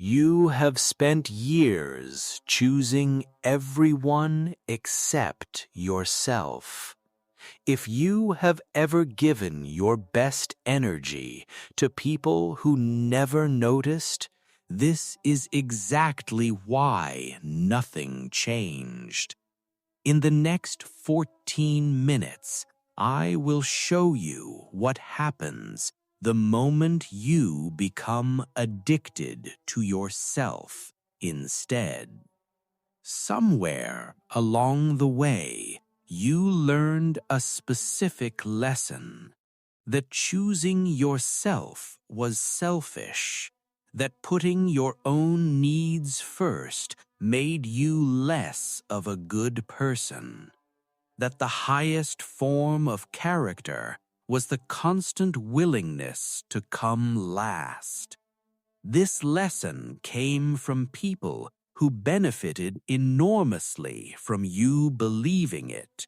You have spent years choosing everyone except yourself. If you have ever given your best energy to people who never noticed, this is exactly why nothing changed. In the next 14 minutes, I will show you what happens the moment you become addicted to yourself instead. Somewhere along the way, you learned a specific lesson, that choosing yourself was selfish, that putting your own needs first made you less of a good person, that the highest form of character was the constant willingness to come last. This lesson came from people who benefited enormously from you believing it.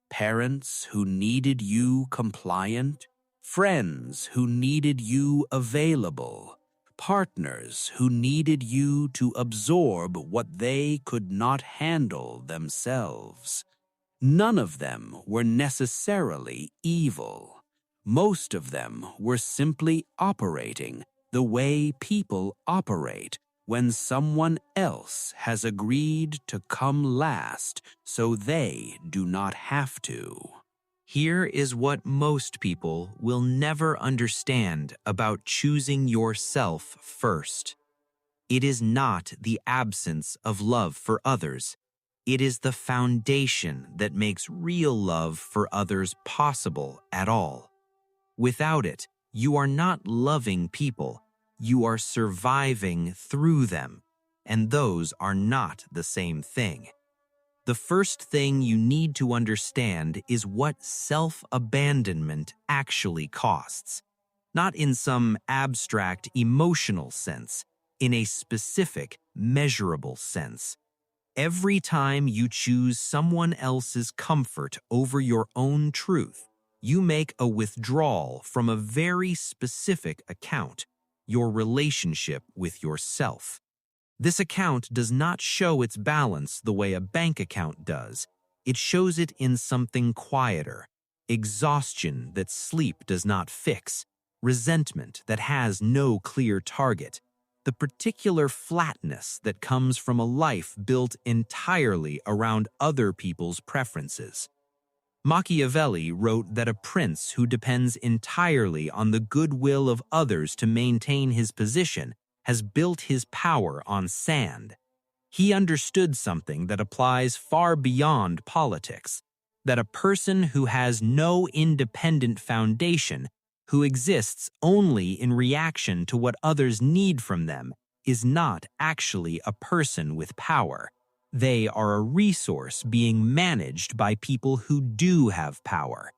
Parents who needed you compliant, friends who needed you available, partners who needed you to absorb what they could not handle themselves. None of them were necessarily evil. Most of them were simply operating the way people operate when someone else has agreed to come last so they do not have to. Here is what most people will never understand about choosing yourself first. It is not the absence of love for others. It is the foundation that makes real love for others possible at all. Without it, you are not loving people, you are surviving through them, and those are not the same thing. The first thing you need to understand is what self-abandonment actually costs. Not in some abstract emotional sense, in a specific, measurable sense. Every time you choose someone else's comfort over your own truth, you make a withdrawal from a very specific account, your relationship with yourself. This account does not show its balance the way a bank account does. It shows it in something quieter, exhaustion that sleep does not fix, resentment that has no clear target, the particular flatness that comes from a life built entirely around other people's preferences. Machiavelli wrote that a prince who depends entirely on the goodwill of others to maintain his position has built his power on sand. He understood something that applies far beyond politics, that a person who has no independent foundation, who exists only in reaction to what others need from them, is not actually a person with power. They are a resource being managed by people who do have power.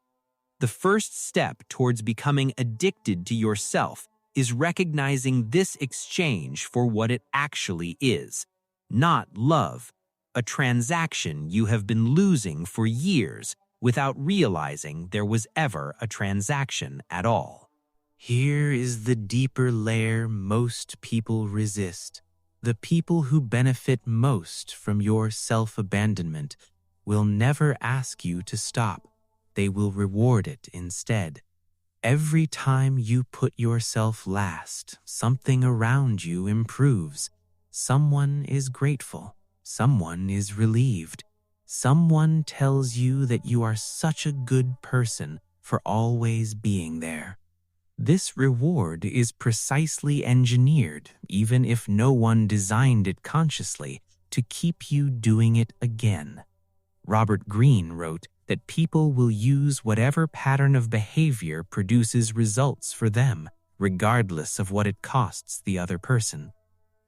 The first step towards becoming addicted to yourself is recognizing this exchange for what it actually is, not love, a transaction you have been losing for years without realizing there was ever a transaction at all. Here is the deeper layer most people resist. The people who benefit most from your self-abandonment will never ask you to stop. They will reward it instead. Every time you put yourself last, something around you improves. Someone is grateful. Someone is relieved. Someone tells you that you are such a good person for always being there. This reward is precisely engineered, even if no one designed it consciously, to keep you doing it again. Robert Greene wrote that people will use whatever pattern of behavior produces results for them, regardless of what it costs the other person.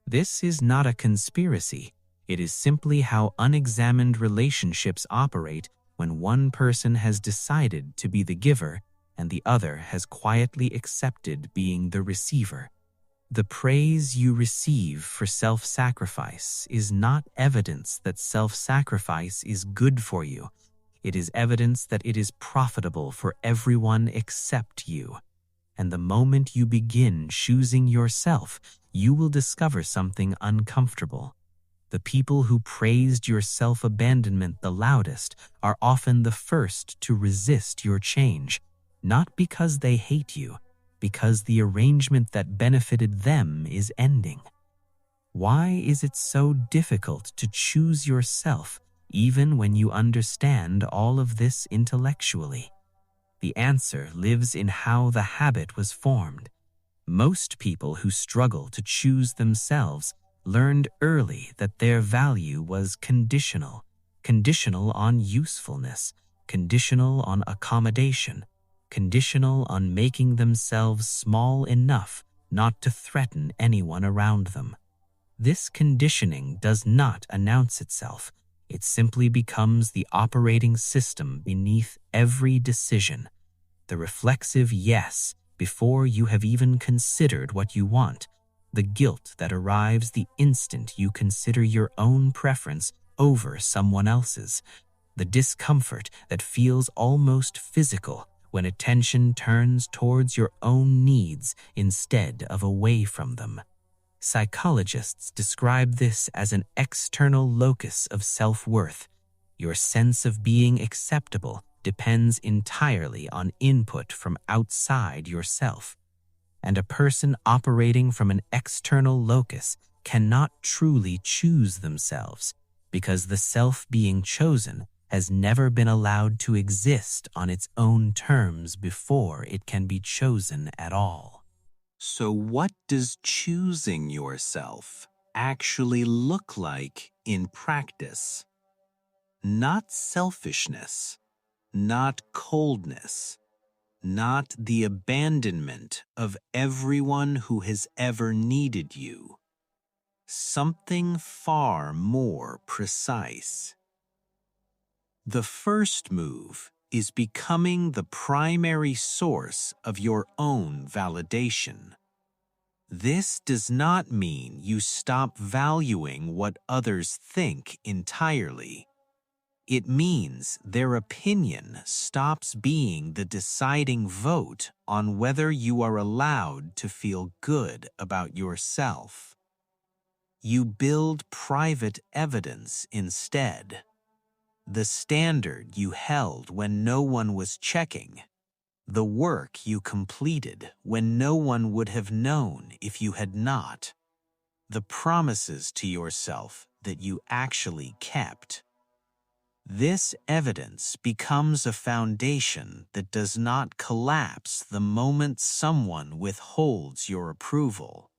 This is not a conspiracy. It is simply how unexamined relationships operate when one person has decided to be the giver and the other has quietly accepted being the receiver. The praise you receive for self-sacrifice is not evidence that self-sacrifice is good for you. It is evidence that it is profitable for everyone except you. And the moment you begin choosing yourself, you will discover something uncomfortable. The people who praised your self-abandonment the loudest are often the first to resist your change, not because they hate you, because the arrangement that benefited them is ending. Why is it so difficult to choose yourself, even when you understand all of this intellectually? The answer lives in how the habit was formed. Most people who struggle to choose themselves learned early that their value was conditional, conditional on usefulness, conditional on accommodation, conditional on making themselves small enough not to threaten anyone around them. This conditioning does not announce itself. It simply becomes the operating system beneath every decision, the reflexive yes before you have even considered what you want, the guilt that arrives the instant you consider your own preference over someone else's, the discomfort that feels almost physical when attention turns towards your own needs instead of away from them. Psychologists describe this as an external locus of self-worth. Your sense of being acceptable depends entirely on input from outside yourself. And a person operating from an external locus cannot truly choose themselves because the self being chosen has never been allowed to exist on its own terms before it can be chosen at all. So what does choosing yourself actually look like in practice? Not selfishness, not coldness, not the abandonment of everyone who has ever needed you. Something far more precise. The first move is becoming the primary source of your own validation. This does not mean you stop valuing what others think entirely. It means their opinion stops being the deciding vote on whether you are allowed to feel good about yourself. You build private evidence instead. The standard you held when no one was checking, the work you completed when no one would have known if you had not, the promises to yourself that you actually kept. This evidence becomes a foundation that does not collapse the moment someone withholds your approval.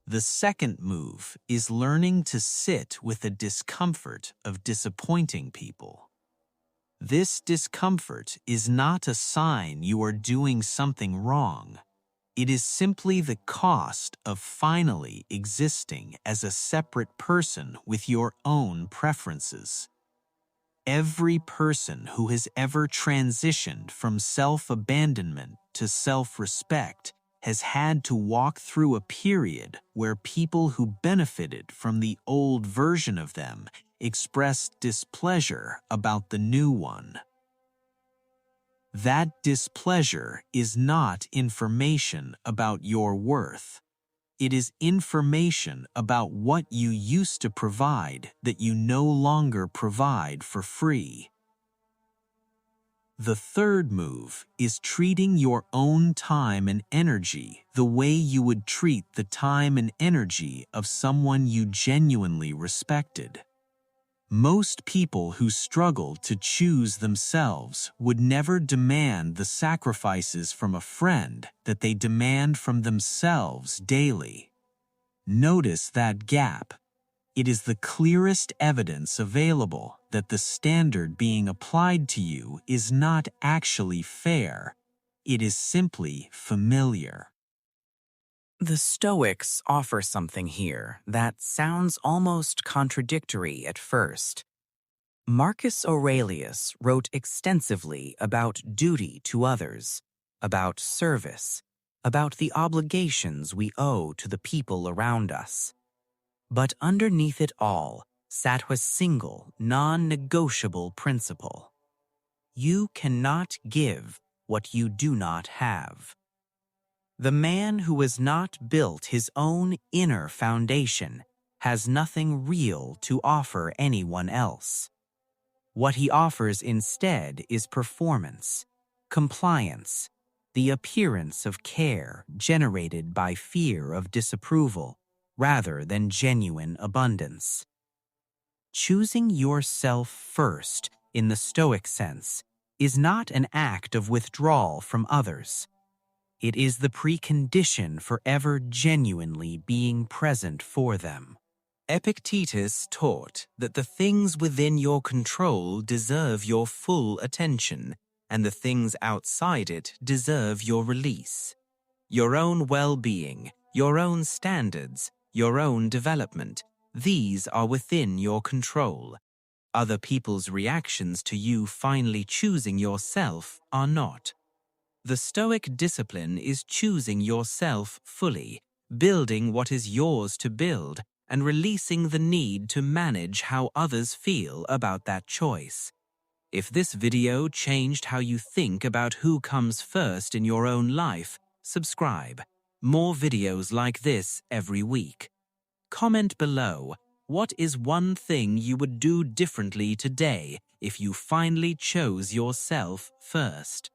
The second move is learning to sit with the discomfort of disappointing people. This discomfort is not a sign you are doing something wrong. It is simply the cost of finally existing as a separate person with your own preferences. Every person who has ever transitioned from self-abandonment to self-respect has had to walk through a period where people who benefited from the old version of them expressed displeasure about the new one. That displeasure is not information about your worth. It is information about what you used to provide that you no longer provide for free. The third move is treating your own time and energy the way you would treat the time and energy of someone you genuinely respected. Most people who struggle to choose themselves would never demand the sacrifices from a friend that they demand from themselves daily. Notice that gap. It is the clearest evidence available that the standard being applied to you is not actually fair. It is simply familiar. The Stoics offer something here that sounds almost contradictory at first. Marcus Aurelius wrote extensively about duty to others, about service, about the obligations we owe to the people around us. But underneath it all sat a single, non-negotiable principle. You cannot give what you do not have. The man who has not built his own inner foundation has nothing real to offer anyone else. What he offers instead is performance, compliance, the appearance of care generated by fear of disapproval rather than genuine abundance. Choosing yourself first, in the Stoic sense, is not an act of withdrawal from others. It is the precondition for ever genuinely being present for them. Epictetus taught that the things within your control deserve your full attention, and the things outside it deserve your release. Your own well-being, your own standards, your own development, these are within your control. Other people's reactions to you finally choosing yourself are not. The Stoic discipline is choosing yourself fully, building what is yours to build, and releasing the need to manage how others feel about that choice. If this video changed how you think about who comes first in your own life, subscribe. More videos like this every week. Comment below, what is one thing you would do differently today if you finally chose yourself first?